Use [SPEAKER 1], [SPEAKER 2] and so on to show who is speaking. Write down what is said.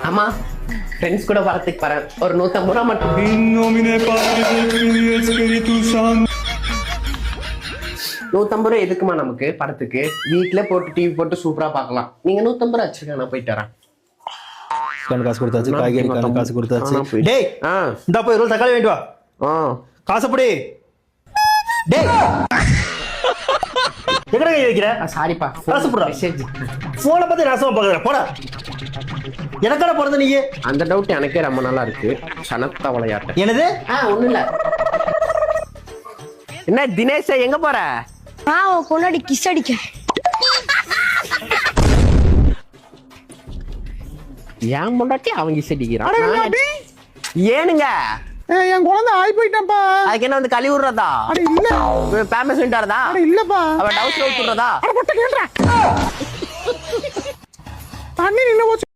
[SPEAKER 1] ஆமா ஃப்ரெண்ட்ஸ் கூட படத்துக்கு போறேன். ஒரு 150 ரூபா மட்டும். 150 ரூபா எதுக்குமா நமக்கு படத்துக்கு? வீட்டுல போட்டு டிவி போட்டு சூப்பரா பாக்கலாம். நீங்க 150 ரூபா வச்சிருக்கேன், நான் போயிட்டு வரேன்.
[SPEAKER 2] காசு கொடுத்தாச்சு, காய்கறி காசு கொடுத்தாச்சு. டேய்
[SPEAKER 1] இந்த
[SPEAKER 2] போய் ரோல் தக்காளி வேண்டிவா. காசு படி. டேய் எங்கடா கை வைக்கிற?
[SPEAKER 1] சாரிப்பா,
[SPEAKER 2] காசு போடுறா.
[SPEAKER 1] மெசேஜ்
[SPEAKER 2] போனை பத்தி நாசமா பாக்குற. போடா. எனக்கடா பிறந்த நீங்க?
[SPEAKER 1] அந்த டவுட் எனக்கே ரொம்ப நல்லா இருக்கு. சனத்த விளையாட்டு.
[SPEAKER 2] என்னது?
[SPEAKER 1] ஒண்ணும் இல்ல. என்ன தினேஷ் எங்க போற?
[SPEAKER 3] பொண்ணாடி கிஸ் அடிக்க.
[SPEAKER 1] ஏன் முன்னாடி அவங்க செடிக்கிறான். ஏனுங்க
[SPEAKER 4] என் குழந்தை ஆகி போயிட்டான்ப்பா.
[SPEAKER 1] அதுக்கு என்ன வந்து கழி விடுறதா?
[SPEAKER 4] இல்ல
[SPEAKER 1] பேமஸ் விட்டாரதா?
[SPEAKER 4] இல்லப்பா.
[SPEAKER 1] அவ டவுஸ் விட்டுறதா?
[SPEAKER 4] தண்ணி நின்று போச்சு.